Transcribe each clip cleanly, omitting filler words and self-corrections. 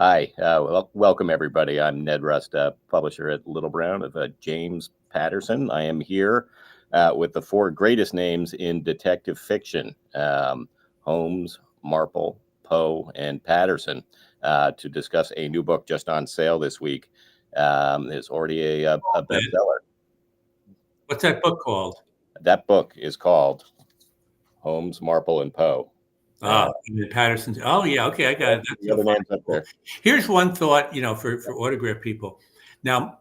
Hi, welcome everybody. I'm Ned Rust, publisher at Little Brown of James Patterson. I am here with the four greatest names in detective fiction, Holmes, Marple, Poe, and Patterson, to discuss a new book just on sale this week. It's already a bestseller. What's that book called? That book is called Holmes, Marple, and Poe. Patterson's. Oh, yeah. Okay, I got it. That's The other names up there. Here's one thought, for autograph people. Now,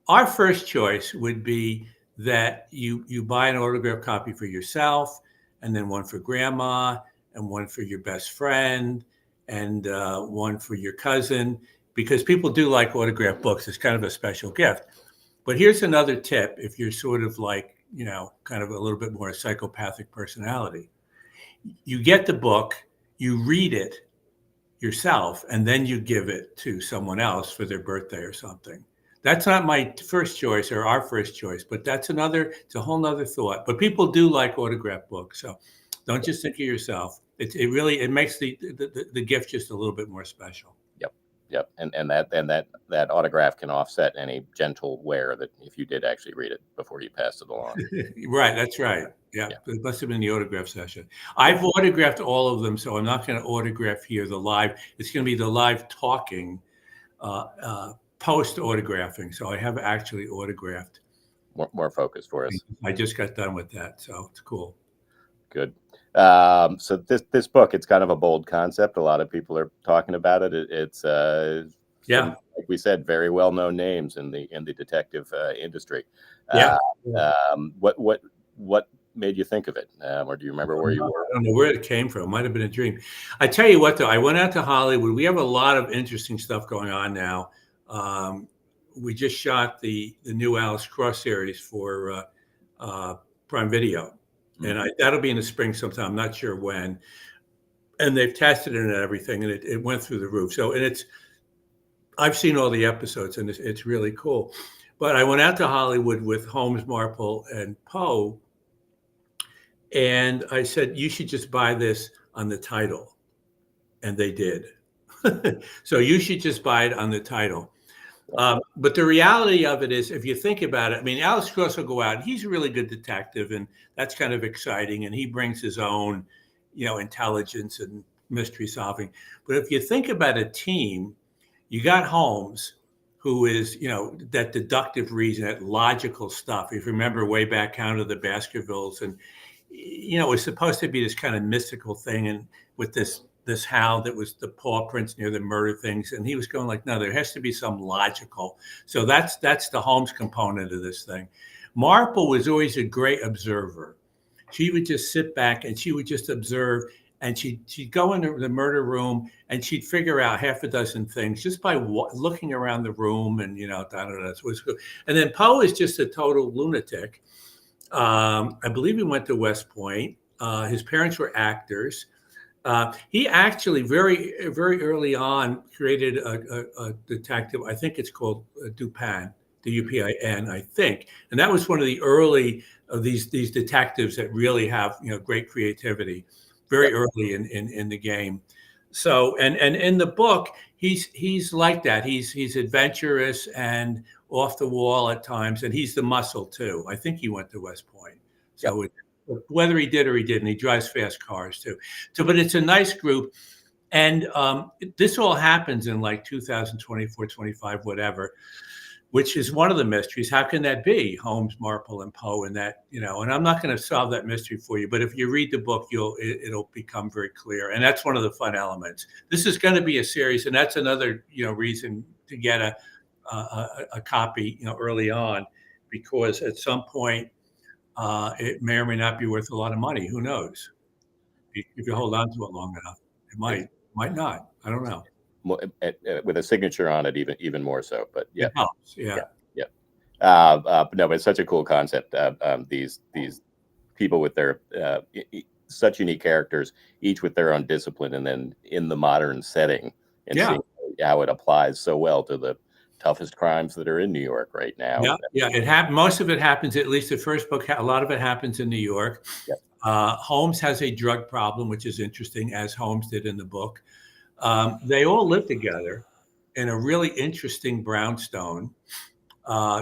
our first choice would be that you buy an autograph copy for yourself, and then one for grandma, and one for your best friend, and one for your cousin, because people do like autograph books. It's kind of a special gift. But here's another tip if you're sort of like, kind of a little bit more psychopathic personality. You get the book, you read it yourself, and then you give it to someone else for their birthday or something. That's not my first choice or our first choice, but it's a whole nother thought. But people do like autograph books, so don't just think of yourself. It makes the gift just a little bit more special. Yep, and that autograph can offset any gentle wear that if you did actually read it before you passed it along. Right, that's right. Yeah, it must have been the autograph session. I've autographed all of them, so I'm not going to autograph here the live. It's going to be the live talking, post autographing. So I have actually autographed. More focus for us. I just got done with that, so it's cool. Good. So this book, it's kind of a bold concept. A lot of people are talking about it. It's like we said, very well known names in the detective industry. What made you think of it, or do you remember where you were? I don't know where it came from. It might have been a dream. I tell you what, though, I went out to Hollywood. We have a lot of interesting stuff going on now. We just shot the new Alice Cross series for Prime Video. And that'll be in the spring sometime. I'm not sure when. And they've tested it and everything, and it went through the roof. So, I've seen all the episodes, and it's really cool. But I went out to Hollywood with Holmes, Marple, and Poe, and I said, you should just buy this on the title. And they did. So you should just buy it on the title. But the reality of it is, if you think about it, I mean, Alice Cross will go out. He's a really good detective, and that's kind of exciting. And he brings his own, intelligence and mystery solving. But if you think about a team, you got Holmes, who is, that deductive reason, that logical stuff. If you remember way back, Count of the Baskervilles, and it was supposed to be this kind of mystical thing, and with this hound that was the paw prints near the murder things. And he was going like, no, there has to be some logical. So that's the Holmes component of this thing. Marple was always a great observer. She would just sit back and she would just observe, and she'd go into the murder room and she'd figure out half a dozen things just by looking around the room, and, and then Poe is just a total lunatic. I believe he went to West Point. His parents were actors. He actually very, very early on created a detective. I think it's called Dupin, D-U-P-I-N, I think. And that was one of the early of these detectives that really have, great creativity very early in the game. So, and in the book, he's like that. He's adventurous and off the wall at times, and he's the muscle too. I think he went to West Point. So whether he did or he didn't, he drives fast cars too. So, but it's a nice group. And this all happens in like 2024, 25, whatever, which is one of the mysteries. How can that be? Holmes, Marple, and Poe, and that, and I'm not going to solve that mystery for you, but if you read the book, it'll become very clear. And that's one of the fun elements. This is going to be a series, and that's another, reason to get a copy, early on, because at some point, it may or may not be worth a lot of money. Who knows? If you hold on to it long enough, it might not. I don't know. With a signature on it, even more so. But it helps. Yeah. But no, but it's such a cool concept. These people with their such unique characters, each with their own discipline, and then in the modern setting, and seeing how it applies so well to the toughest crimes that are in New York right now. Most of it happens, at least the first book, a lot of it happens in New York. Holmes has a drug problem, which is interesting, as Holmes did in the book. They all live together. in a really interesting brownstone,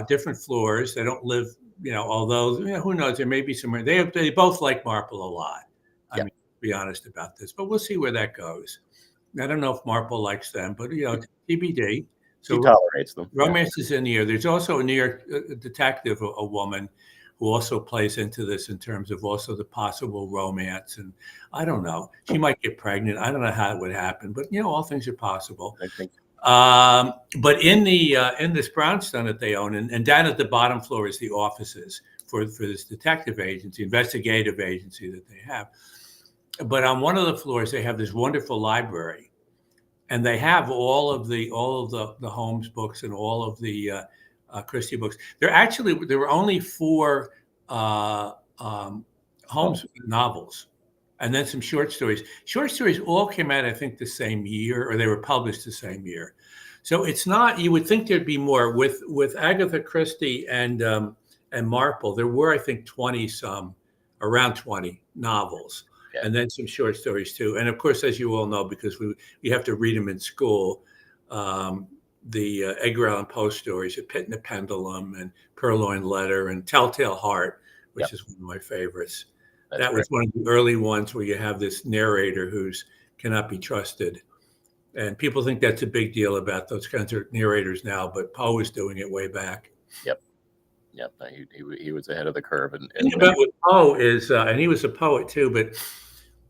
different floors. They don't live, although, who knows, there may be some, they both like Marple a lot. I mean, to be honest about this, but we'll see where that goes. I don't know if Marple likes them, but, TBD. So he tolerates them. Romance is in the air. There's also a New York detective, a woman, who also plays into this in terms of also the possible romance. And I don't know, she might get pregnant. I don't know how it would happen, but all things are possible. I think. But in this brownstone that they own, and down at the bottom floor is the offices for this detective agency, investigative agency that they have. But on one of the floors, they have this wonderful library, and they have all of the Holmes books and all of the Christie books. There were only 4 Holmes novels, and then some short stories. Short stories all came out, I think, the same year, or they were published the same year. So it's not. You would think there'd be more with Agatha Christie and Marple. There were, I think, around 20 novels. And then some short stories too. And of course, as you all know, because we have to read them in school, the Edgar Allan Poe stories, A Pit and a Pendulum, and Purloined Letter, and Telltale Heart, which is one of my favorites. That was one of the early ones where you have this narrator who's cannot be trusted. And people think that's a big deal about those kinds of narrators now, but Poe was doing it way back. Yep. He was ahead of the curve. The thing about with Poe is, and he was a poet too, but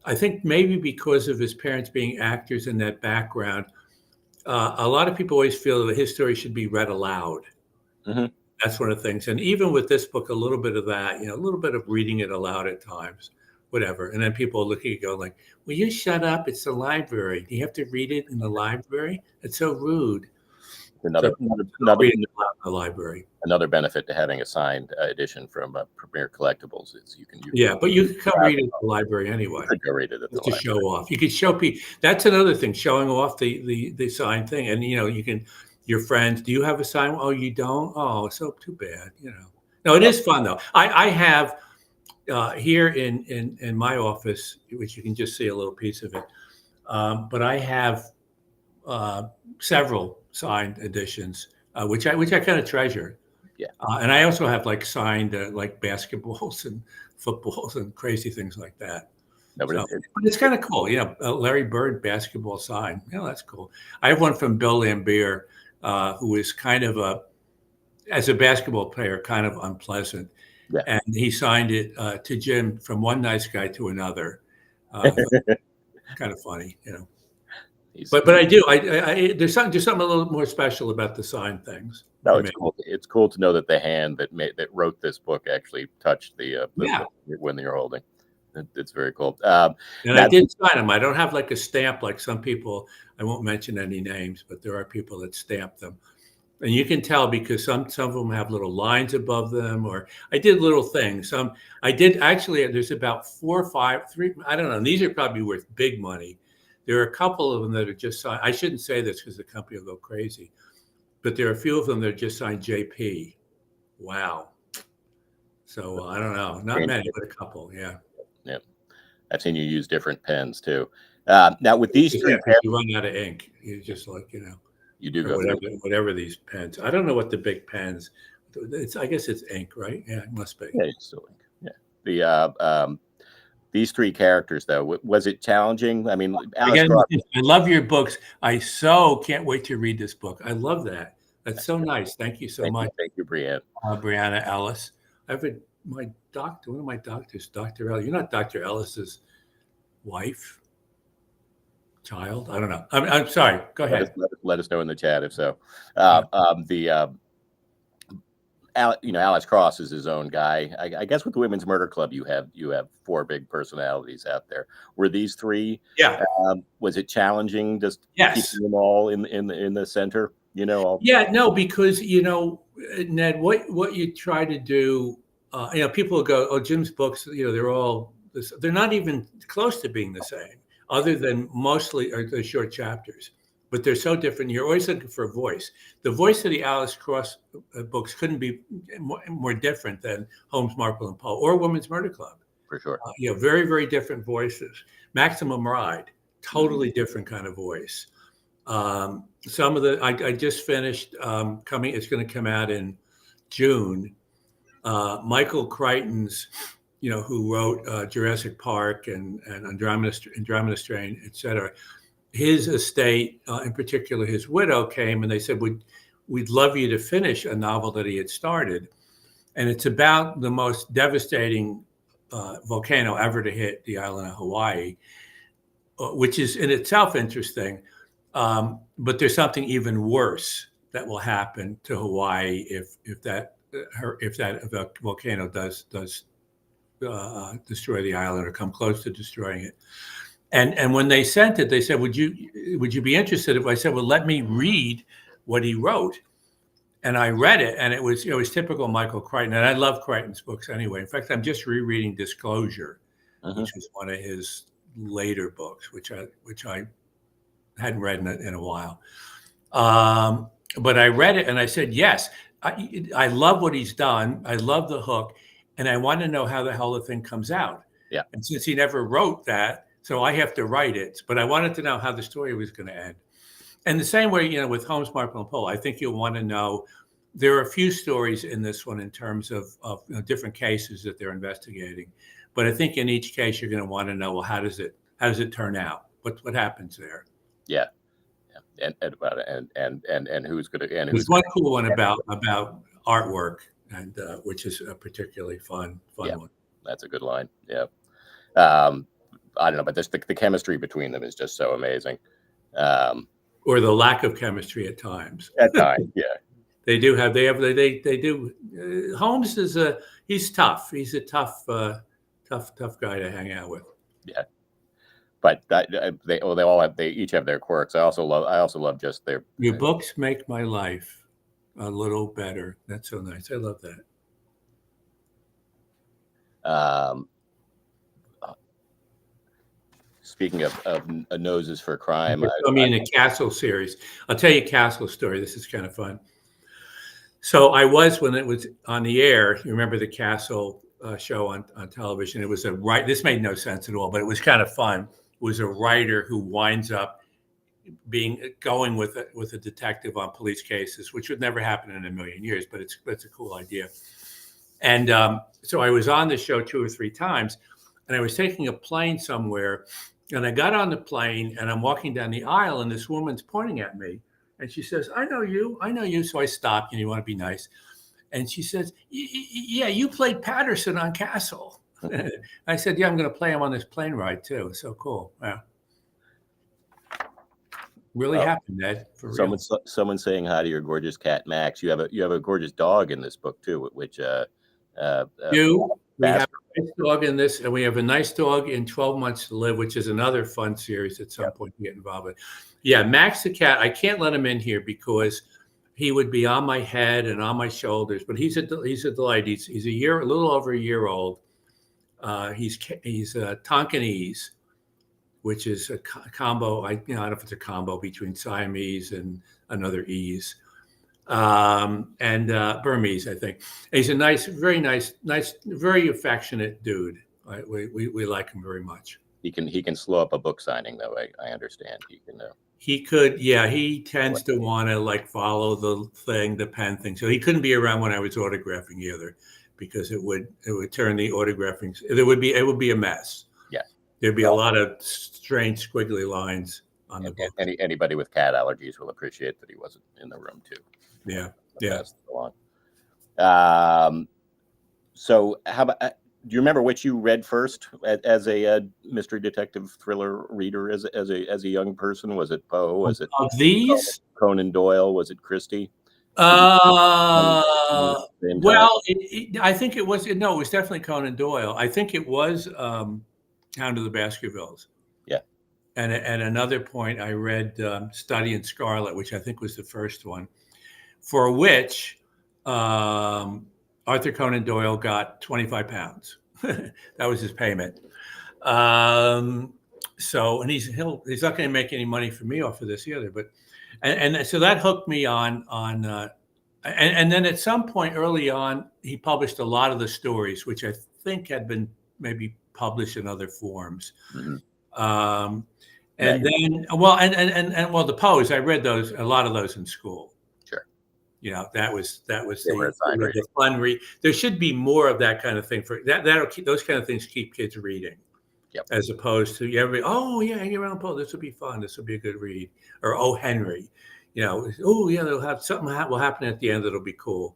I think maybe because of his parents being actors in that background, a lot of people always feel that his story should be read aloud. Mm-hmm. That's one of the things. And even with this book, a little bit of that, a little bit of reading it aloud at times, whatever. And then people are looking at you go like, will you shut up? It's the library. Do you have to read it in the library? It's so rude. Another library. Another benefit to having a signed edition from Premier Collectibles is you can. But you can come read it at the library anyway. You could go read it at the library. Show off. You could show people. That's another thing, showing off the signed thing. And you can. Your friends, do you have a sign? Oh, you don't? Oh, so too bad. No, it is fun though. I have here in my office, which you can just see a little piece of it. But I have several signed editions, which I kind of treasure. Yeah. And I also have like signed like basketballs and footballs and crazy things like that. No, but it's kind of cool. Larry Bird basketball sign. That's cool. I have one from Bill Lambier, who is kind of as a basketball player, kind of unpleasant. Yeah. And he signed it to Jim from one nice guy to another. Kind of funny, But I do. There's something a little more special about the signed things. No, it's cool. It's cool to know that the hand that wrote this book actually touched the when you're holding. It's very cool. And I did sign them. I don't have like a stamp like some people. I won't mention any names, but there are people that stamp them, and you can tell because some of them have little lines above them. Or I did little things. I did actually. There's about 4 or 5, 3. I don't know. These are probably worth big money. There are a couple of them that are just signed. I shouldn't say this because the company will go crazy, but there are a few of them that are just signed JP. Wow. So I don't know, not many, but a couple. Yeah. Yeah. I've seen you use different pens too. Now with these three, you run out of ink. You just like you do go whatever these pens. I don't know what the big pens. I guess it's ink, right? Yeah, it must be. Yeah, it's still ink. Yeah. These 3 characters, though, was it challenging? I mean, again, I love your books. I so can't wait to read this book. I love that. That's so nice. Thank you so much. Thank you, Brianne. Brianna Ellis. one of my doctors, Dr. Ellis. You're not Dr. Ellis's wife, child? I don't know. I'm sorry. Go ahead. Let us know in the chat if so. Alex Cross is his own guy. I guess with the Women's Murder Club, you have 4 big personalities out there. Were these 3? Yeah. Was it challenging just keeping them all in the center? Yeah, no, because Ned, what you try to do, people will go, oh, Jim's books, they're all they're not even close to being the same, other than mostly are the short chapters. But they're so different. You're always looking for a voice. The voice of the Alice Cross books couldn't be more different than Holmes, Marple, and Poe, or Women's Murder Club. For sure. Very, very different voices. Maximum Ride, totally different kind of voice. Some of the I just finished coming. It's going to come out in June. Michael Crichton's, who wrote Jurassic Park and Andromeda Strain, etc. His estate, in particular, his widow came and they said, "We'd love you to finish a novel that he had started," and it's about the most devastating volcano ever to hit the island of Hawaii, which is in itself interesting. But there's something even worse that will happen to Hawaii if that volcano does destroy the island or come close to destroying it. And when they sent it, they said, "Would you be interested?" If I said, "Well, let me read what he wrote," and I read it, and it was typical Michael Crichton, and I love Crichton's books anyway. In fact, I'm just rereading Disclosure, which was one of his later books, which I hadn't read in a while. But I read it and I said, yes, I love what he's done. I love the hook, and I want to know how the hell the thing comes out. Yeah. And since he never wrote that, so I have to write it. But I wanted to know how the story was going to end. And the same way, with Holmes, Marple, and Poe, I think you'll want to know. There are a few stories in this one in terms of different cases that they're investigating. But I think in each case, you're going to want to know, well, how does it turn out? What happens there? Yeah. And who's going to? And there's one cool one about artwork, and which is a particularly fun one. That's a good line. Yeah. I don't know, but the chemistry between them is just so amazing. Or the lack of chemistry at times. At times, yeah. They do. Holmes he's tough. He's a tough guy to hang out with. Yeah. But they each have their quirks. I also love just their. Your books make my life a little better. That's so nice. I love that. Speaking of noses for crime, the Castle series. I'll tell you a Castle story. This is kind of fun. So I was, when it was on the air, you remember the Castle show on television. It was this made no sense at all, but it was kind of fun. It was a writer who winds up going with a detective on police cases, which would never happen in a million years, but it's a cool idea. And so I was on the show 2 or 3 times, and I was taking a plane somewhere, and I got on the plane, and I'm walking down the aisle, and this woman's pointing at me, and she says, I know you. So I stopped, and you want to be nice. And she says, yeah, you played Patterson on Castle. I said, yeah, I'm going to play him on this plane ride too. So cool. Yeah. Really happened, Ed. For real. Someone saying hi to your gorgeous cat, Max. You have a gorgeous dog in this book too, which we have a nice dog in this, and we have a nice dog in 12 Months to Live, which is another fun series at some point to get involved with. Yeah, Max the cat, I can't let him in here because he would be on my head and on my shoulders, but he's a delight. He's a little over a year old. He's Tonkinese, which is a combo. I don't know if it's a combo between Siamese and another Ease, and Burmese, I think. And he's a very nice, very affectionate dude. We like him very much. He can slow up a book signing, though. I understand. He could, yeah. He tends to want to follow the pen thing. So he couldn't be around when I was autographing either, because it would turn the autographing. It would be a mess. Yeah, there'd be a lot of strange squiggly lines on the book. Anybody with cat allergies will appreciate that he wasn't in the room too. Yeah. So how about? Do you remember which you read first as a mystery detective thriller reader as a young person? Was it Poe? Was it of these Conan-Doyle? Was it Christie? Well, I think it was. No, it was definitely Conan-Doyle. I think it was Hound of the Baskervilles. Yeah. And at another point, I read Study in Scarlet, which I think was the first one, for which Arthur Conan-Doyle got 25 pounds. That was his payment. So, and he's not going to make any money for me off of this either. But and so that hooked me on and then at some point early on, he published a lot of the stories, which I think had been maybe published in other forms. Mm-hmm. And then, well, and well, the Poes, I read those, a lot of those in school. Sure. You know, that was They were the fun read. There should be more of that kind of thing for that. That'll keep, those kind of things keep kids reading. Yep. As opposed to everybody, oh yeah, Edgar Allan Poe, this will be fun. This will be a good read. Or oh Henry, you know, oh yeah, they'll have something will happen at the end that'll be cool.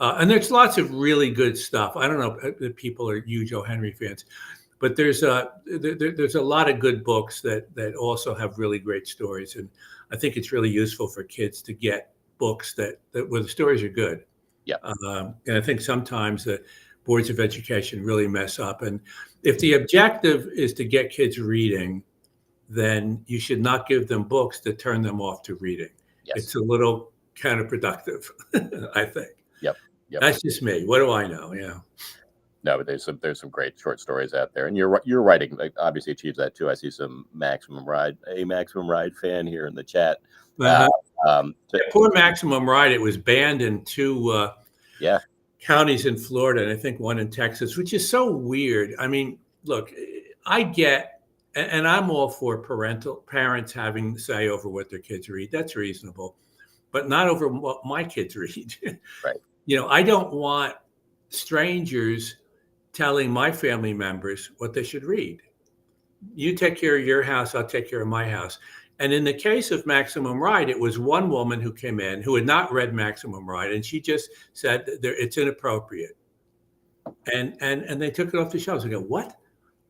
And there's lots of really good stuff. I don't know if people are huge O. Henry fans, but there's a lot of good books that also have really great stories, and I think it's really useful for kids to get books that where the stories are good. Yeah. And I think sometimes the boards of education really mess up. And if the objective is to get kids reading, then you should not give them books that turn them off to reading. Yes. It's a little counterproductive, I think. Yep. That's just me. What do I know? Yeah. No, but there's some great short stories out there, and your writing obviously achieves that too. I see some Maximum Ride fan here in the chat. Poor Maximum Ride. It was banned in 2 counties in Florida, and I think 1 in Texas, which is so weird. I mean, look, I get, and I'm all for parents having say over what their kids read. That's reasonable, but not over what my kids read. Right. You know, I don't want strangers telling my family members what they should read. You take care of your house, I'll take care of my house. And in the case of Maximum Ride, it was one woman who came in who had not read Maximum Ride, and she just said it's inappropriate. And they took it off the shelves. I go, what?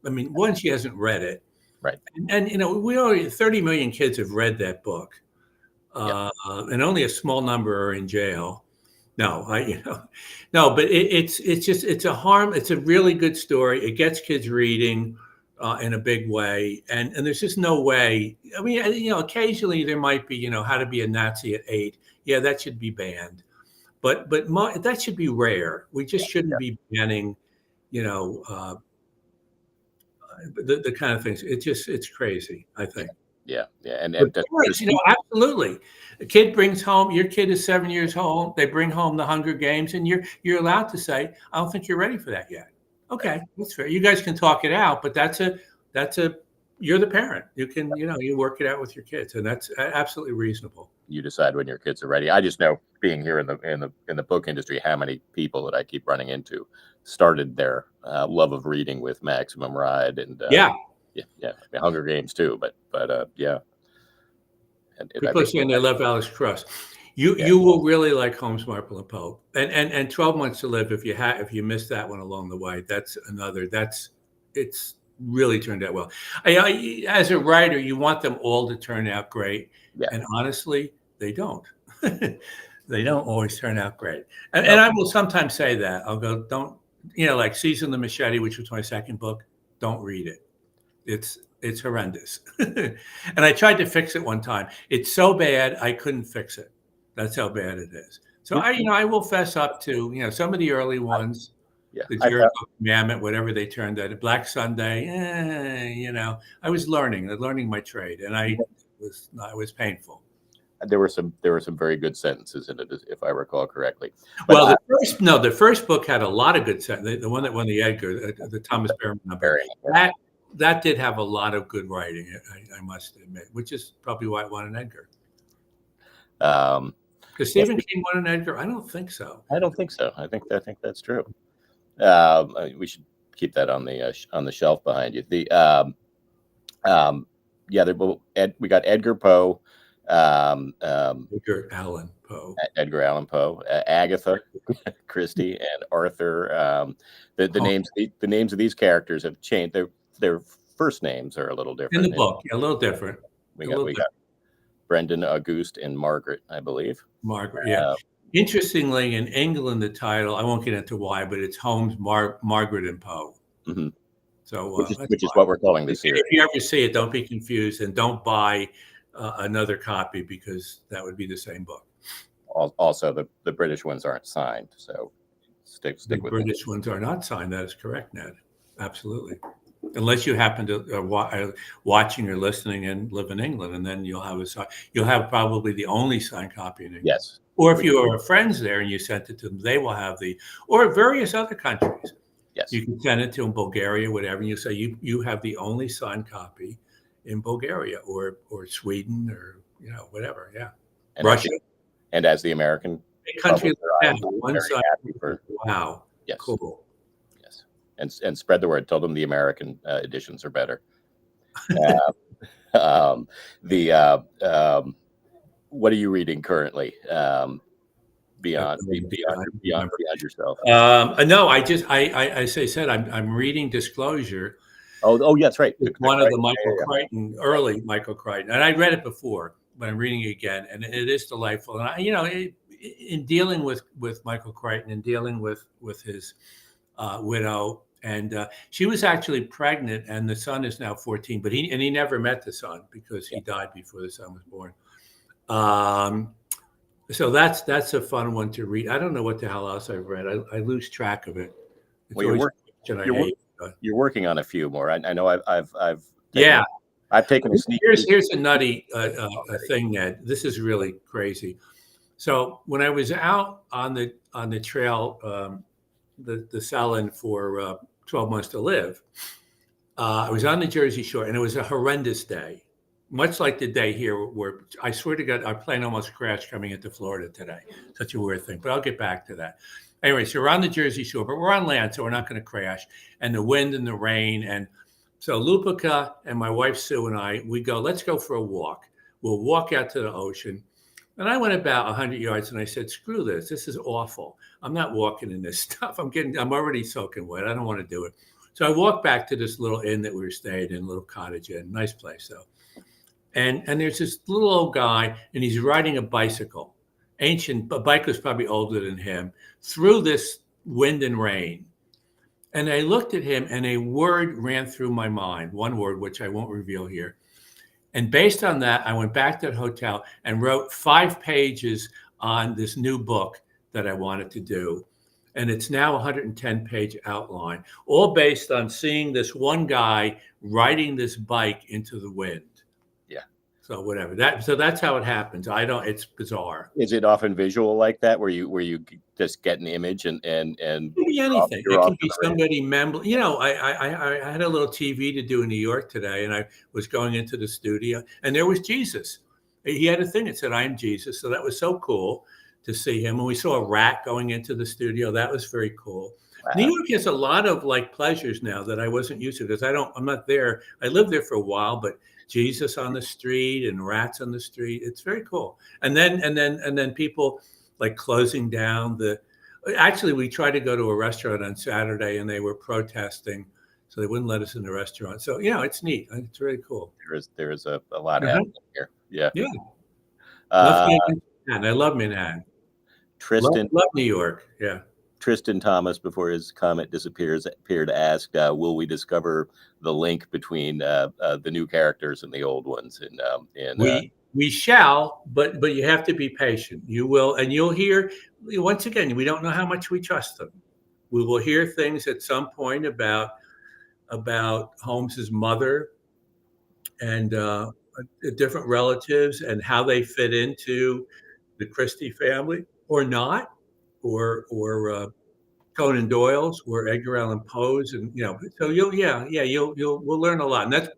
I mean, one, she hasn't read it. Right. And you know, we already 30 million kids have read that book. And only a small number are in jail. No, but it's a really good story. It gets kids reading in a big way. And there's just no way. I mean, you know, occasionally there might be, you know, How to Be a Nazi at 8. Yeah, that should be banned. But that should be rare. We just shouldn't be banning, you know, the kind of things. It's crazy, I think. Yeah. And course, you know, absolutely. A kid brings home, your kid is 7 years old, they bring home the Hunger Games, and you're allowed to say, I don't think you're ready for that yet. Okay, that's fair. You guys can talk it out, but you're the parent. You can, you know, you work it out with your kids, and that's absolutely reasonable. You decide when your kids are ready. I just know, being here in the book industry, how many people that I keep running into started their love of reading with Maximum Ride and Hunger Games too, but yeah. And people are saying they love Alex Cross. You will really like Holmes, Marple, and Poe, and 12 Months to Live. If you missed that one along the way, it's really turned out well. As a writer, you want them all to turn out great, and honestly, they don't. They don't always turn out great. And I will sometimes say that I'll go, don't, you know, like Season the Machete, which was my second book. Don't read it. It's horrendous. And I tried to fix it one time. It's so bad I couldn't fix it. That's how bad it is. So I will fess up to, you know, some of the early ones, the Jericho Commandment, whatever they turned out, Black Sunday, you know, I was learning my trade, and it was painful. There were some very good sentences in it, if I recall correctly. But well, the first book had a lot of good sentences. The one that won the Edgar, the Thomas Behrman number, that did have a lot of good writing, I must admit, which is probably why it won an Edgar. Because Stephen King won an Edgar? I don't think so. I don't think so. I think that's true. We should keep that on the shelf behind you. We got Edgar Poe. Edgar Allan Poe, Agatha Christie, and Arthur. The names of these characters have changed. Their first names are a little different in the book. A little different. We got Brendan, Auguste, and Margaret, I believe. Margaret, yeah. Interestingly, in England, the title, I won't get into why, but it's Holmes, Margaret, and Poe. Mm-hmm. So, which is what we're calling this series. If you ever see it, don't be confused, and don't buy another copy, because that would be the same book. Also, the British ones aren't signed, so stick with it. The British ones are not signed. That is correct, Ned. Absolutely. Unless you happen to watching or listening and live in England, and then you'll have probably the only signed copy in England. Yes. Or if you are friends there and you sent it to them, they will have or various other countries. Yes. You can send it to them, Bulgaria, whatever, and you say you have the only signed copy, in Bulgaria or Sweden or whatever. Yeah, And Russia, as the American a country publisher, like I'm that. One very side. happy for Wow, yes, cool. yes, and spread the word. Tell them the American editions are better. The what are you reading currently? Beyond yourself. No, as I said, I'm reading Disclosure. Oh, yes, right. It's one of the Michael Crichton, early Michael Crichton, and I read it before, but I'm reading it again, and it is delightful. And in dealing with Michael Crichton and dealing with his widow, and she was actually pregnant, and the son is now 14, but he never met the son because he died before the son was born. So that's a fun one to read. I don't know what the hell else I've read. I lose track of it. It's well, you're working on a few more. I know I've taken a sneak. Here's a nutty thing, Ned. This is really crazy. So when I was out on the trail, the Selin for 12 Months to Live, I was on the Jersey Shore, and it was a horrendous day. Much like the day here, where I swear to God, our plane almost crashed coming into Florida today. Such a weird thing, but I'll get back to that. Anyway, so we're on the Jersey Shore, but we're on land, so we're not going to crash. And the wind and the rain. And so Lupica and my wife, Sue, and I, we go, let's go for a walk. We'll walk out to the ocean. And I went about 100 yards, and I said, screw this. This is awful. I'm not walking in this stuff. I'm already soaking wet. I don't want to do it. So I walked back to this little inn that we were staying in, little cottage inn. Nice place, though. And there's this little old guy, and he's riding a bicycle. Ancient, a bike was probably older than him, through this wind and rain. And I looked at him, and a word ran through my mind, one word, which I won't reveal here. And based on that, I went back to the hotel and wrote 5 pages on this new book that I wanted to do. And it's now a 110-page outline, all based on seeing this one guy riding this bike into the wind. So whatever so that's how it happens. It's bizarre. Is it often visual like that, where you just get an image and it can be anything? It can be somebody I had a little TV to do in New York today, and I was going into the studio, and there was Jesus. He had a thing that said, "I am Jesus." So that was so cool to see him. And we saw a rat going into the studio. That was very cool. Wow. New York has a lot of pleasures now that I wasn't used to, because I'm not there. I lived there for a while, but Jesus on the street and rats on the street. It's very cool. And then people like closing down actually, we tried to go to a restaurant on Saturday, and they were protesting, so they wouldn't let us in the restaurant. So, it's neat. It's really cool. There is a lot happening here. Yeah. Yeah. I love Manhattan. Tristan. Love New York. Yeah. Tristan Thomas, before his comment disappeared, asked, will we discover the link between the new characters and the old ones? We shall, but you have to be patient. You will, and you'll hear, once again, we don't know how much we trust them. We will hear things at some point about Holmes's mother and different relatives and how they fit into the Christie family or not. Or Conan-Doyle's, or Edgar Allan Poe's, and so we'll learn a lot, and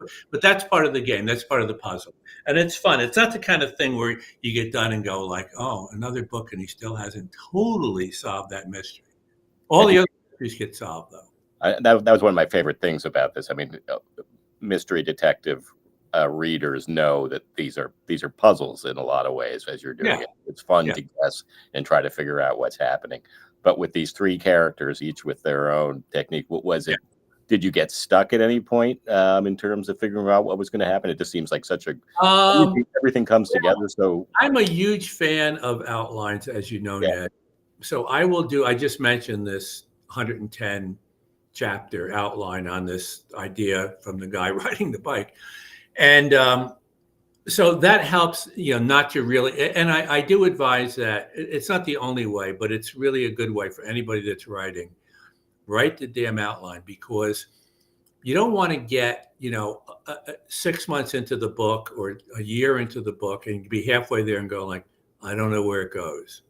that's part of the game. That's part of the puzzle, and it's fun. It's not the kind of thing where you get done and go like, oh, another book, and he still hasn't totally solved that mystery. All the other mysteries get solved, though. That was one of my favorite things about this. I mean, mystery detective readers know that these are puzzles in a lot of ways as you're doing it. It's fun to guess and try to figure out what's happening. But with these 3 characters, each with their own technique, what was it? Did you get stuck at any point in terms of figuring out what was going to happen? It just seems like such a everything comes together. So I'm a huge fan of outlines, as you know, Ned. So I just mentioned this 110 chapter outline on this idea from the guy riding the bike. And so that helps, not to really, and I do advise that it's not the only way, but it's really a good way for anybody that's writing. Write the damn outline, because you don't want to get, 6 months into the book or a year into the book and be halfway there and go like, I don't know where it goes.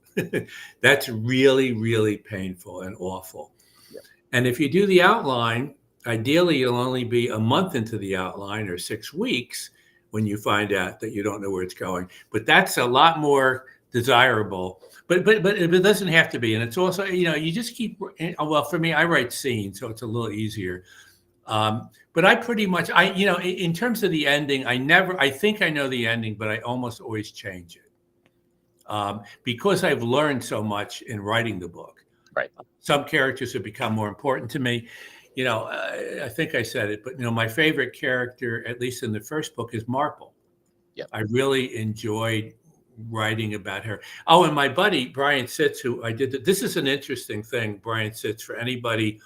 That's really, really painful and awful. Yeah. And if you do the outline, Ideally, you'll only be a month into the outline or 6 weeks when you find out that you don't know where it's going. But that's a lot more desirable. But it doesn't have to be. And it's also, you just keep. Well, for me, I write scenes, so it's a little easier. But I pretty much, in terms of the ending, I think I know the ending, but I almost always change it. Because I've learned so much in writing the book. Right. Some characters have become more important to me. I think I said it, but my favorite character, at least in the first book, is Marple. Yeah. I really enjoyed writing about her. Oh, and my buddy Brian Sitz, who I did. This is an interesting thing, Brian Sitz, for anybody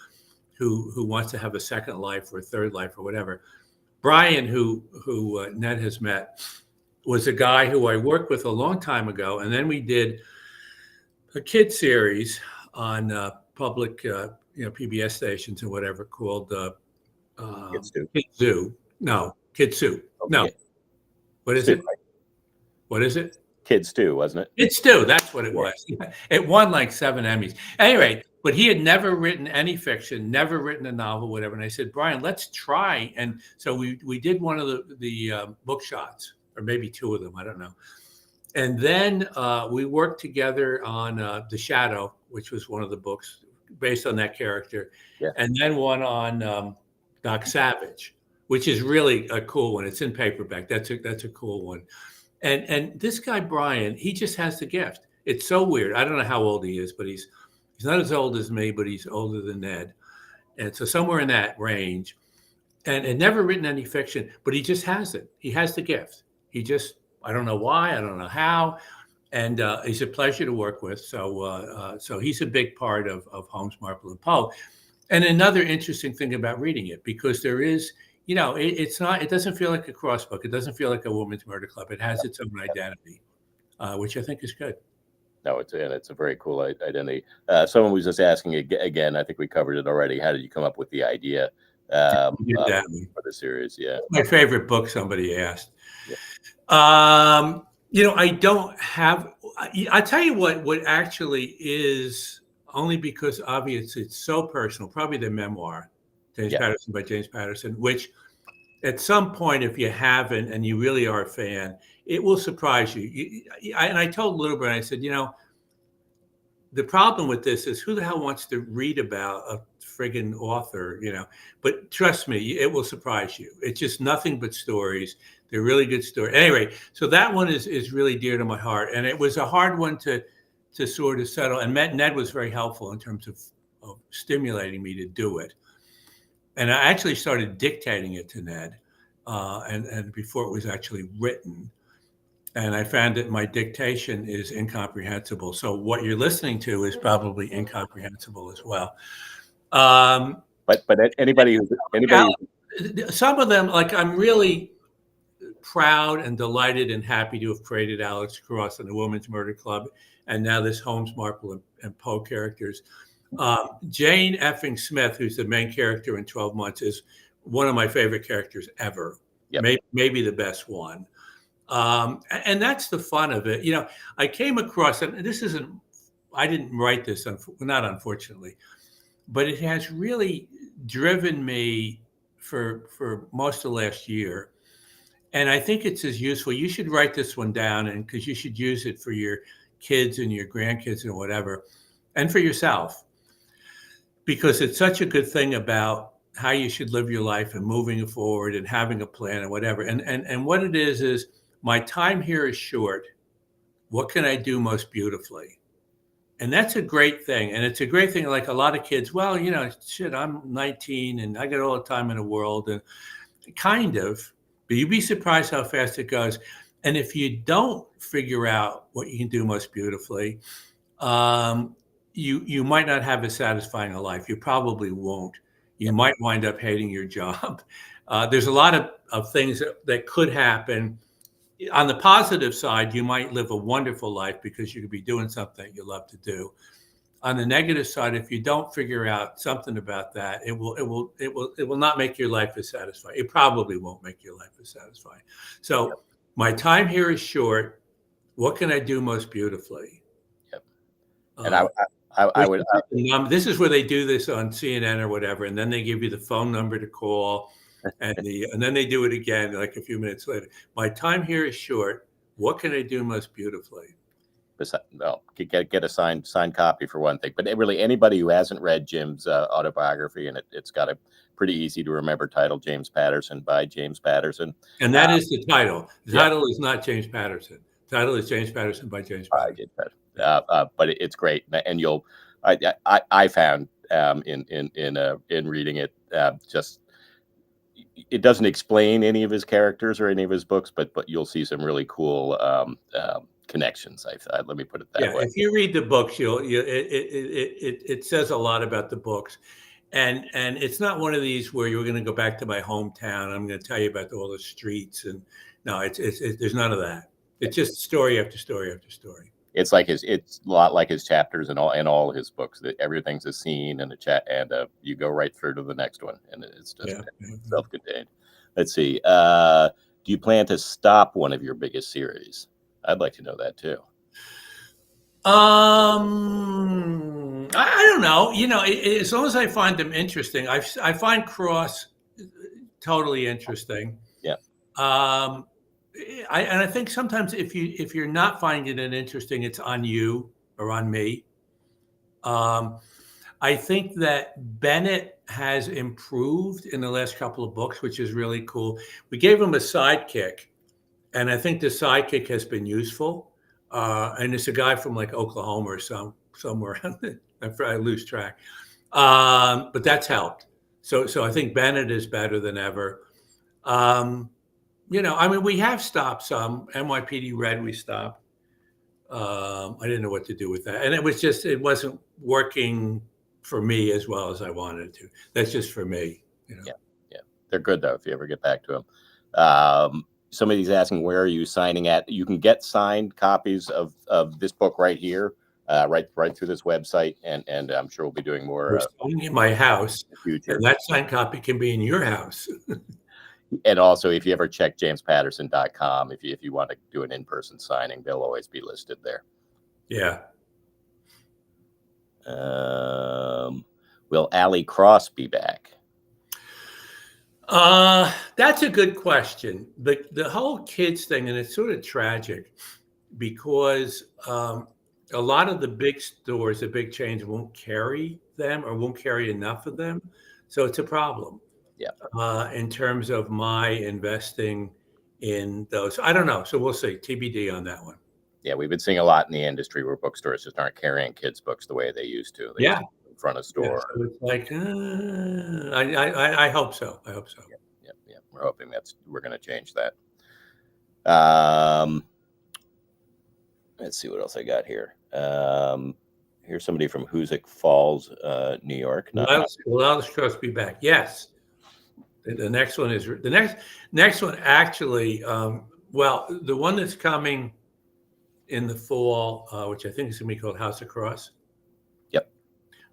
who wants to have a second life or a third life or whatever. Brian, who Ned has met, was a guy who I worked with a long time ago, and then we did a kid series on public, PBS stations and whatever, called Kid Zoo. No, Kid Zoo. Okay. No, what is it? What is it? Kid Stew, wasn't it? Kid Stew. That's what it was. It won like 7 Emmys. Anyway, but he had never written any fiction, never written a novel, whatever. And I said, Brian, let's try. And so we did one of the book shots, or maybe 2 of them, I don't know. And then we worked together on The Shadow, which was one of the books based on that character. Yeah. And then one on Doc Savage, which is really a cool one. It's in paperback. That's a cool one. And this guy, Brian, he just has the gift. It's so weird. I don't know how old he is, but he's not as old as me, but he's older than Ned. And so somewhere in that range. And never written any fiction, but he just has it. He has the gift. I don't know why, I don't know how. And he's a pleasure to work with. So he's a big part of Holmes, Marple, and Poe. And another interesting thing about reading it, because there is, it doesn't feel like a cross book. It doesn't feel like a woman's murder club. It has its own identity, which I think is good. No, it's a very cool identity. Someone was just asking again, I think we covered it already. How did you come up with the idea for the series? Yeah. My favorite book, somebody asked. Yeah. I don't have, I tell you what actually is, only because obviously it's so personal, probably the memoir, Patterson by James Patterson, which at some point, if you haven't and you really are a fan, it will surprise you. And I told Littlebrown, I said, the problem with this is who the hell wants to read about a friggin' author, but trust me, it will surprise you. It's just nothing but stories. They're really good stories. Anyway, so that one is really dear to my heart. And it was a hard one to sort of settle. And Ned was very helpful in terms of stimulating me to do it. And I actually started dictating it to Ned, and before it was actually written. And I found that my dictation is incomprehensible. So what you're listening to is probably incomprehensible as well. But anybody, some of them, like, I'm really proud and delighted and happy to have created Alex Cross and the Women's Murder Club, and now this Holmes, Marple, and Poe characters. Jane effing Smith, who's the main character in 12 Months, is one of my favorite characters ever. Yep. Maybe the best one. And that's the fun of it. I came across, and I didn't write this, not unfortunately, but it has really driven me for most of last year. And I think it's as useful. You should write this one down, and because you should use it for your kids and your grandkids and whatever, and for yourself, because it's such a good thing about how you should live your life and moving forward and having a plan and whatever. And what it is my time here is short. What can I do most beautifully? And that's a great thing. And it's a great thing. Like a lot of kids, well, I'm 19 and I got all the time in the world, and kind of, but you'd be surprised how fast it goes. And if you don't figure out what you can do most beautifully, you might not have as satisfying a life. You probably won't. You might wind up hating your job. There's a lot of things that could happen. On the positive side, you might live a wonderful life because you could be doing something you love to do. On the negative side, if you don't figure out something about that, it will not make your life as satisfying. It probably won't make your life as satisfying. So my time here is short. What can I do most beautifully? Yep. And I would. This is where they do this on CNN or whatever, and then they give you the phone number to call, and then they do it again like a few minutes later. My time here is short. What can I do most beautifully? Well, get a signed copy for one thing, but really anybody who hasn't read Jim's autobiography, and it's got a pretty easy to remember title, James Patterson by James Patterson, and that is the title. The title is not James Patterson. The title is James Patterson by James Patterson. But it's great, and I found in reading it, just it doesn't explain any of his characters or any of his books, but you'll see some really cool connections. Let me put it that way. If you read the books, it says a lot about the books, and it's not one of these where you're going to go back to my hometown. I'm going to tell you about all the streets, and no, it's there's none of that. It's just story after story after story. It's a lot like his chapters and all his books. That everything's a scene and a chat, and you go right through to the next one, and it's just self-contained. Let's see. Do you plan to stop one of your biggest series? I'd like to know that too. I don't know. As long as I find them interesting, I find Cross totally interesting. Yeah. I think sometimes if you're not finding it interesting, it's on you or on me. I think that Bennett has improved in the last couple of books, which is really cool. We gave him a sidekick, and I think the sidekick has been useful. And it's a guy from like Oklahoma or somewhere. I lose track. But that's helped. So I think Bennett is better than ever. We have stopped some. NYPD Red, we stopped. I didn't know what to do with that. And it wasn't working for me as well as I wanted it to. That's just for me. Yeah. They're good, though, if you ever get back to them. Somebody's asking, where are you signing at? You can get signed copies of this book right here, right through this website. And I'm sure we'll be doing more. We're signing in my house. In the future. And that signed copy can be in your house. And also, if you ever check jamespatterson.com, if you want to do an in-person signing, they'll always be listed there. Yeah. Will Allie Cross be back? That's a good question. The whole kids thing, and it's sort of tragic because a lot of the big stores, the big chains won't carry them or won't carry enough of them. So it's a problem. Yeah. In terms of my investing in those. I don't know. So we'll see. TBD on that one. Yeah, we've been seeing a lot in the industry where bookstores just aren't carrying kids' books the way they used to. They used to in front of store. Yeah, so it's like, I hope so. I hope so. Yeah. We're hoping we're going to change that. Let's see what else I got here. Here's somebody from Hoosick Falls, New York. Will Alice Cross be back? Yes. The next one is the next one actually. The one that's coming in the fall, which I think is going to be called House of Cross. Yep,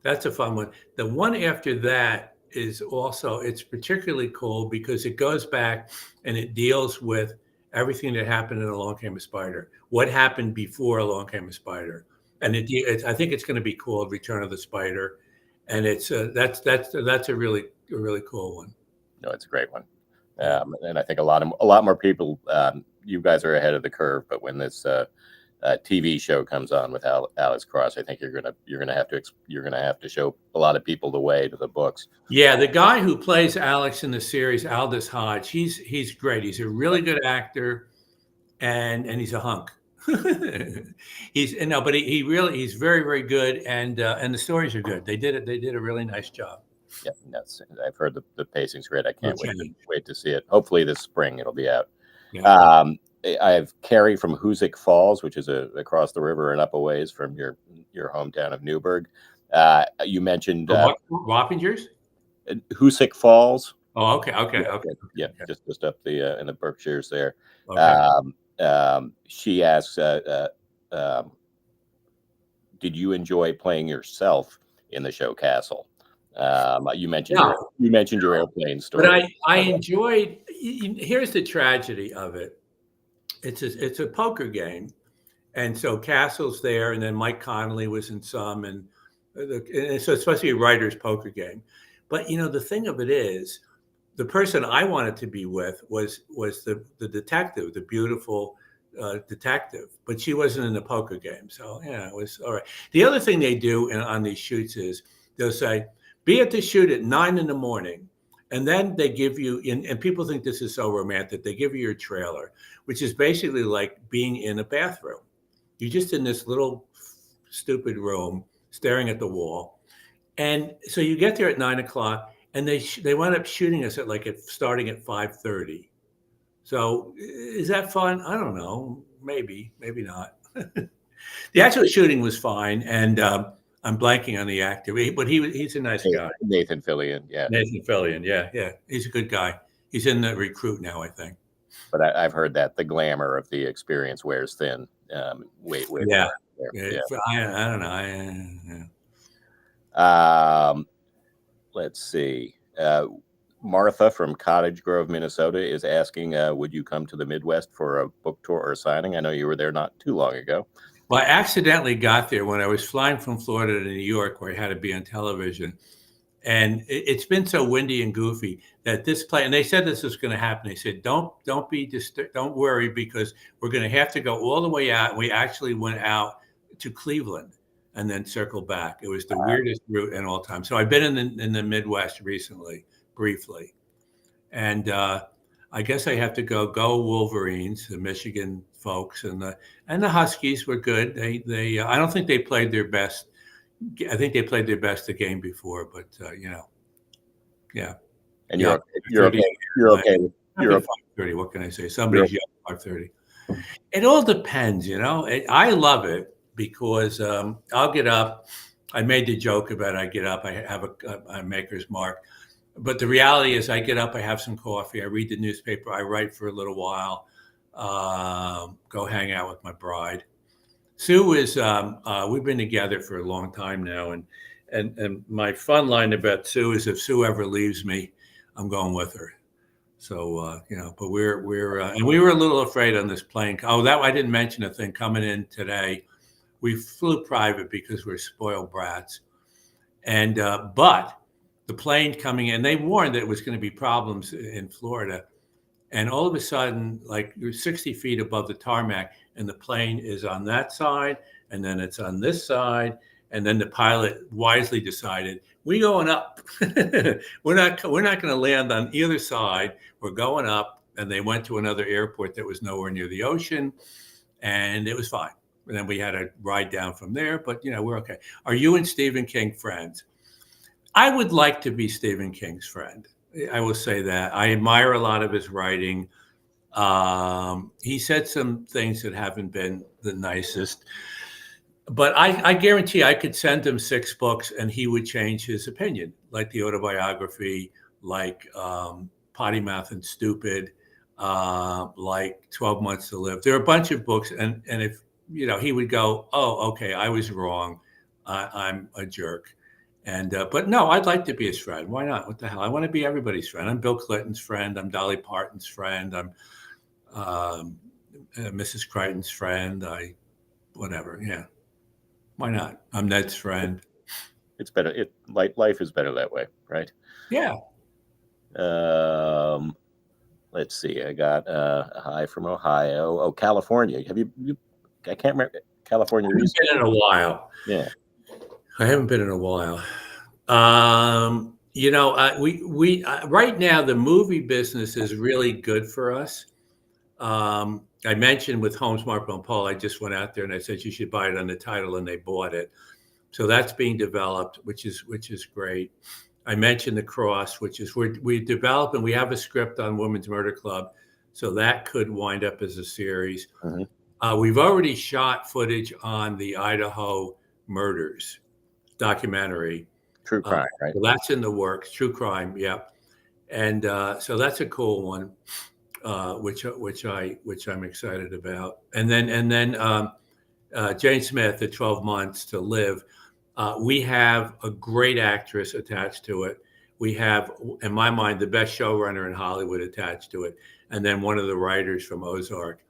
that's a fun one. The one after that is also, it's particularly cool because it goes back and it deals with everything that happened in Along Came a Spider. What happened before Along Came a Spider, and I think it's going to be called Return of the Spider, and it's that's a really cool one. No, it's a great one, and I think a lot more people. You guys are ahead of the curve, but when this TV show comes on with Alice Cross, I think you're gonna have to show a lot of people the way to the books. Yeah, the guy who plays Alex in the series, Aldous Hodge, he's great. He's a really good actor, and he's a hunk. He's very, very good, and the stories are good. They did a really nice job. Yeah, I've heard the pacing's great. I can't wait to see it. Hopefully this spring it'll be out. Yeah. I have Carrie from Hoosick Falls, which is across the river and up a ways from your hometown of Newburgh. You mentioned Wappingers? Hoosick Falls. Oh, okay. Yeah, just up in the Berkshires there. Okay. She asks, did you enjoy playing yourself in the show Castle? You mentioned your airplane story, but I enjoyed. Here's the tragedy of it. It's a poker game, and so Castle's there, and then Mike Connolly was in some, and And so it's supposed to be a writer's poker game. But the thing of it is, the person I wanted to be with was the detective, the beautiful detective, but she wasn't in the poker game. So yeah, it was all right. The other thing they do on these shoots is they'll say, "Be at the shoot at 9 a.m." And then they give you, and people think this is so romantic, they give you your trailer, which is basically like being in a bathroom. You're just in this little stupid room staring at the wall. And so you get there at 9 o'clock, and they wind up shooting us starting at 5:30. So is that fun? I don't know. Maybe not. The actual shooting was fine, and I'm blanking on the actor, but he's a nice guy. Nathan Fillion, yeah. Nathan Fillion, yeah. He's a good guy. He's in the Recruit now, I think. But I've heard that the glamour of the experience wears thin. Wait. Yeah. I don't know. Let's see. Martha from Cottage Grove, Minnesota is asking, would you come to the Midwest for a book tour or signing? I know you were there not too long ago. Well, I accidentally got there when I was flying from Florida to New York, where I had to be on television. And it's been so windy and goofy that this plane, and they said this was going to happen. They said, don't worry, because we're going to have to go all the way out. And we actually went out to Cleveland and then circled back. It was the weirdest route in all time. So I've been in the Midwest recently, briefly. And I guess I have to go Wolverines, the Michigan folks, and the Huskies were good. They I don't think they played their best. I think they played their best the game before, but yeah. And you're okay. You're okay. You're 5:30. What can I say? Somebody's young 5:30. It all depends, I love it because I'll get up. I made the joke about I get up. I have a maker's mark, but the reality is I get up. I have some coffee. I read the newspaper. I write for a little while. Go hang out with my bride. Sue is, we've been together for a long time now. And my fun line about Sue is if Sue ever leaves me, I'm going with her. So, but and we were a little afraid on this plane. Oh, I didn't mention a thing coming in today. We flew private because we're spoiled brats. And, but the plane coming in, they warned that it was going to be problems in Florida. And all of a sudden, like you're 60 feet above the tarmac, and the plane is on that side, and then it's on this side, and then the pilot wisely decided, we're going up. we're not going to land on either side. We're going up, and they went to another airport that was nowhere near the ocean, and it was fine. And then we had a ride down from there, but we're okay. Are you and Stephen King friends? I would like to be Stephen King's friend. I will say that. I admire a lot of his writing. He said some things that haven't been the nicest, but I guarantee I could send him 6 books and he would change his opinion, like the autobiography, like Potty Mouth and Stupid, like 12 Months to Live. There are a bunch of books, and if he would go, oh, okay, I was wrong. I'm a jerk. And but no, I'd like to be his friend. Why not? What the hell? I want to be everybody's friend. I'm Bill Clinton's friend. I'm Dolly Parton's friend. I'm Mrs. Crichton's friend. Whatever. Yeah. Why not? I'm Ned's friend. It's better. Life is better that way, right? Yeah. Let's see. I got a hi from Ohio. Oh, California. Have you? I can't remember California. I haven't been in a while. Yeah. I haven't been in a while. We right now the movie business is really good for us. I mentioned with Holmes, Marple and Poe, I just went out there and I said you should buy it on the title, and they bought it. So that's being developed, which is great. I mentioned The Cross, which is we develop, and we have a script on Women's Murder Club, so that could wind up as a series. Mm-hmm. We've already shot footage on the Idaho murders documentary. True crime, right? So that's in the works. True crime, yeah. And so that's a cool one, which I'm excited about. And then Jane Smith at 12 Months to Live. We have a great actress attached to it. We have, in my mind, the best showrunner in Hollywood attached to it, and then one of the writers from Ozark.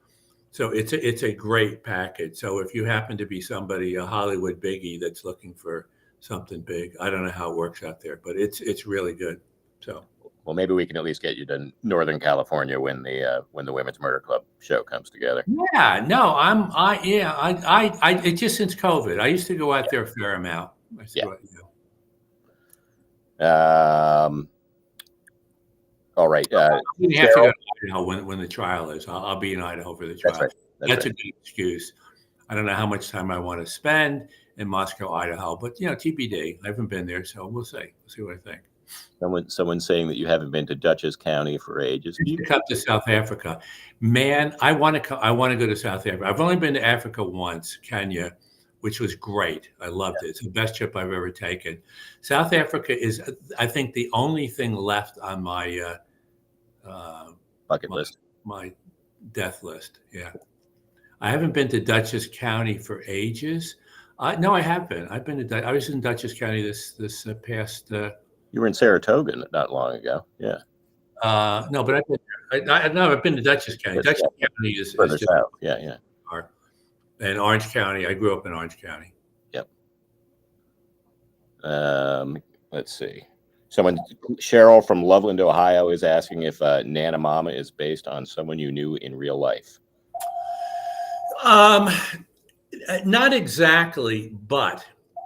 So it's a great package. So if you happen to be somebody, a Hollywood biggie that's looking for something big. I don't know how it works out there, but it's really good. So. Well, maybe we can at least get you to Northern California when the Women's Murder Club show comes together. Yeah, no, it's just since COVID. I used to go out there a fair amount. Yeah. Out, All right. you have to go to Idaho when the trial is. I'll be in Idaho for the trial. That's right. That's a good excuse. I don't know how much time I want to spend in Moscow, Idaho, but TBD. I haven't been there, so we'll see. We'll see what I think. Someone's saying that you haven't been to Dutchess County for ages. You come to South Africa, man. I want to go to South Africa. I've only been to Africa once, Kenya, which was great. I loved it. It's the best trip I've ever taken. South Africa is, I think, the only thing left on my bucket list, my death list. Yeah, I haven't been to Dutchess County for ages. No, I have been. I've been to. I was in Dutchess County this past. You were in Saratoga not long ago. Yeah. No, but I've been to Dutchess County. Dutchess County is further south. Yeah. And Orange County. I grew up in Orange County. Yep. Let's see. Cheryl from Loveland, Ohio, is asking if Nana Mama is based on someone you knew in real life. Not exactly, but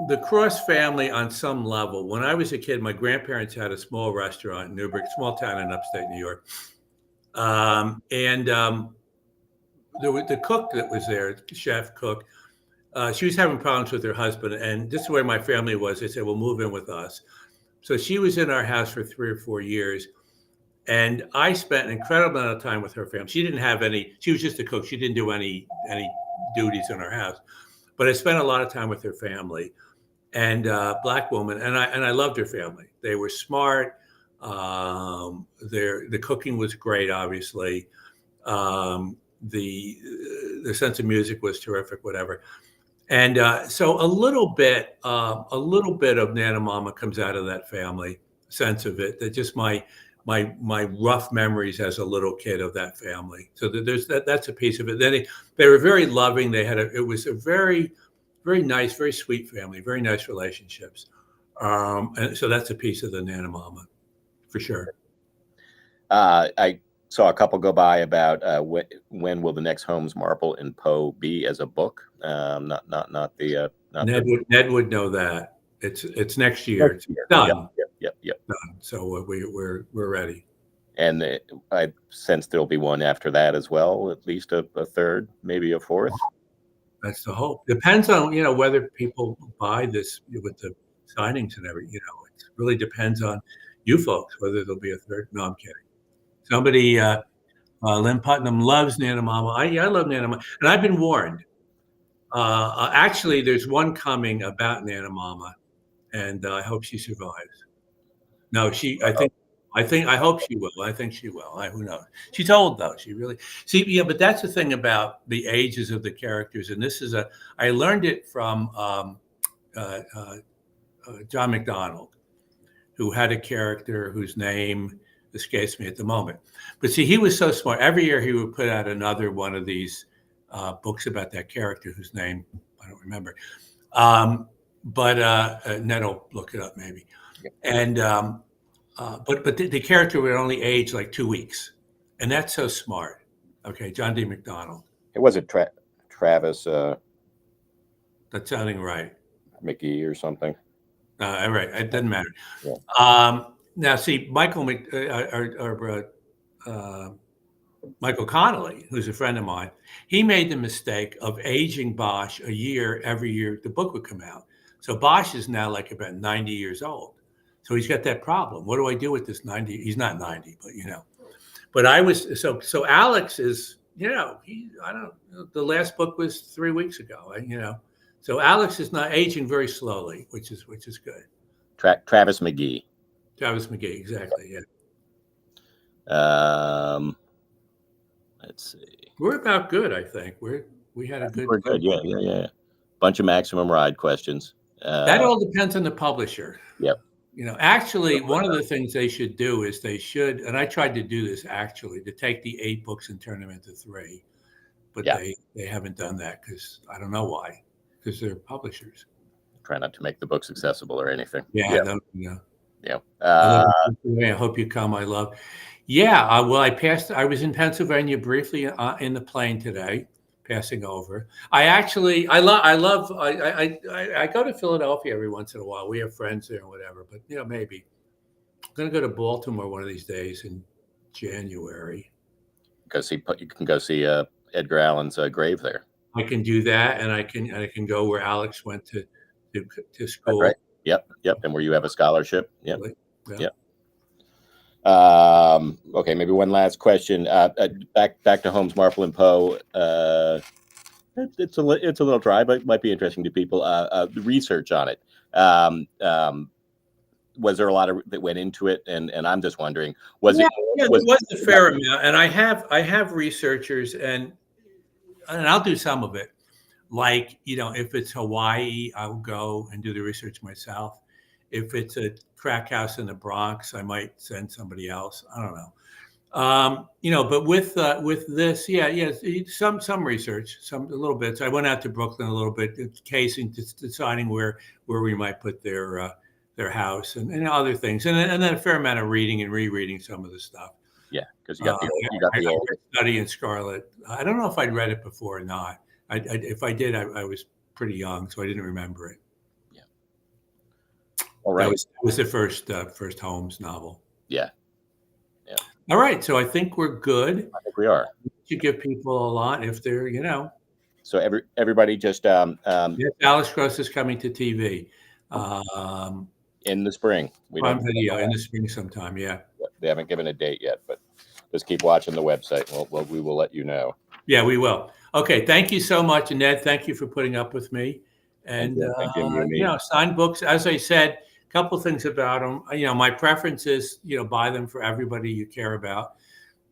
the Cross family, on some level. When I was a kid, my grandparents had a small restaurant in Newburgh, small town in upstate New York, the cook that was there, chef cook, she was having problems with her husband, and this is where my family was. They said, "Well, move in with us." So she was in our house for 3 or 4 years, and I spent an incredible amount of time with her family. She didn't have any. She was just a cook. She didn't do any duties in our house, but I spent a lot of time with her family, and Black woman, and I loved her family. They were smart. The cooking was great, obviously. The sense of music was terrific, whatever. And so a little bit of Nana Mama comes out of that family sense of it. That just my rough memories as a little kid of that family. So there's that's a piece of it. Then they were very loving. It was a very, very nice, very sweet family, very nice relationships. And so that's a piece of the Nana Mama, for sure. I saw a couple go by about when will the next Holmes, Marple, and Poe be as a book? Ned would know that. It's next year. It's done. Yep. Done. So we're ready. And I sense there'll be one after that as well, at least a third, maybe a fourth. That's the hope. Depends on whether people buy this with the signings and everything. It really depends on you folks whether there'll be a third. No, I'm kidding. Somebody, Lynn Putnam loves Nana Mama. I love Nana Mama, and I've been warned. Actually, there's one coming about Nana Mama, and I hope she survives. No, I hope she will. I think she will. Who knows? She's old though. She really but that's the thing about the ages of the characters, and this is I learned it from John MacDonald, who had a character whose name escapes me at the moment. But see, he was so smart. Every year he would put out another one of these books about that character whose name I don't remember. But Ned will look it up maybe. And but the character would only age like 2 weeks, and that's so smart. Okay, John D. MacDonald. It wasn't Travis. That's sounding right. McGee or something. Right, it doesn't matter. Yeah. Now, see, Michael Connolly, who's a friend of mine, he made the mistake of aging Bosch a year every year the book would come out. So Bosch is now like about 90 years old. So he's got that problem. What do I do with this 90? He's not 90, but But I was so Alex is I don't know. The last book was 3 weeks ago. So Alex is not aging very slowly, which is good. Travis McGee. Travis McGee, exactly. Yeah. Let's see. We're about good, I think. We had a good. We're good. Yeah. Bunch of Maximum Ride questions. That all depends on the publisher. Yep. Actually, one of the things they should do is and I tried to do this actually, to take the 8 books and turn them into 3, but they haven't done that because I don't know why, because they're publishers. try not to make the books accessible or anything. Yeah. Yeah. Yeah. I hope you come. I love. Yeah. Well, I was in Pennsylvania briefly in the plane today, passing over. I go to Philadelphia every once in a while. We have friends there and whatever, but maybe I'm going to go to Baltimore one of these days in January. You can go see Edgar Allan's grave there. I can do that, and I can go where Alex went to school. Right. Yep. And where you have a scholarship. Yep. Yeah. Okay, maybe one last question. Back to Holmes, Marple, and Poe. It's a little dry, but it might be interesting to people. The research on it. Was there a lot that went into it? And I'm just wondering, there was a fair amount, and I have researchers, and I'll do some of it. Like, if it's Hawaii, I'll go and do the research myself. If it's a crack house in the Bronx, I might send somebody else. I don't know. But with this, some research, a little bit. So I went out to Brooklyn a little bit, casing, deciding where we might put their house and other things, and then a fair amount of reading and rereading some of the stuff. Yeah, because you got the old Study in Scarlet. I don't know if I'd read it before or not. If I did, I was pretty young, so I didn't remember it. Yeah. All right. That was the first Holmes novel. Yeah. All right, so I think we're good. I think we are. You give people a lot if they're, So everybody just yes, Alice Cross is coming to TV. In the spring. Prime Video in the spring sometime. Yeah. They haven't given a date yet, but just keep watching the website. We will let you know. Yeah, we will. Okay, thank you so much, Ned. Thank you for putting up with me. And signed books. As I said, a couple things about them. My preference is buy them for everybody you care about.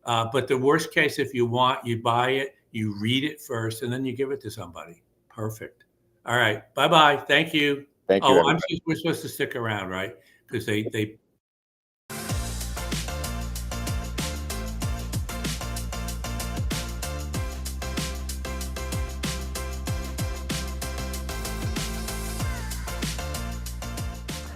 But the worst case, if you want, you buy it, you read it first, and then you give it to somebody. Perfect. All right. Bye-bye. Thank you. Thank you. We're supposed to stick around, right? Because they.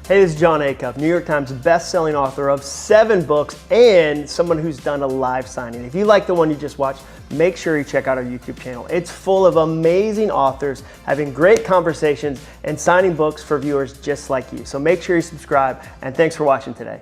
Hey, this is John Acuff, New York Times best-selling author of 7 books and someone who's done a live signing. If you like the one you just watched, make sure you check out our YouTube channel. It's full of amazing authors having great conversations and signing books for viewers just like you. So make sure you subscribe, and thanks for watching today.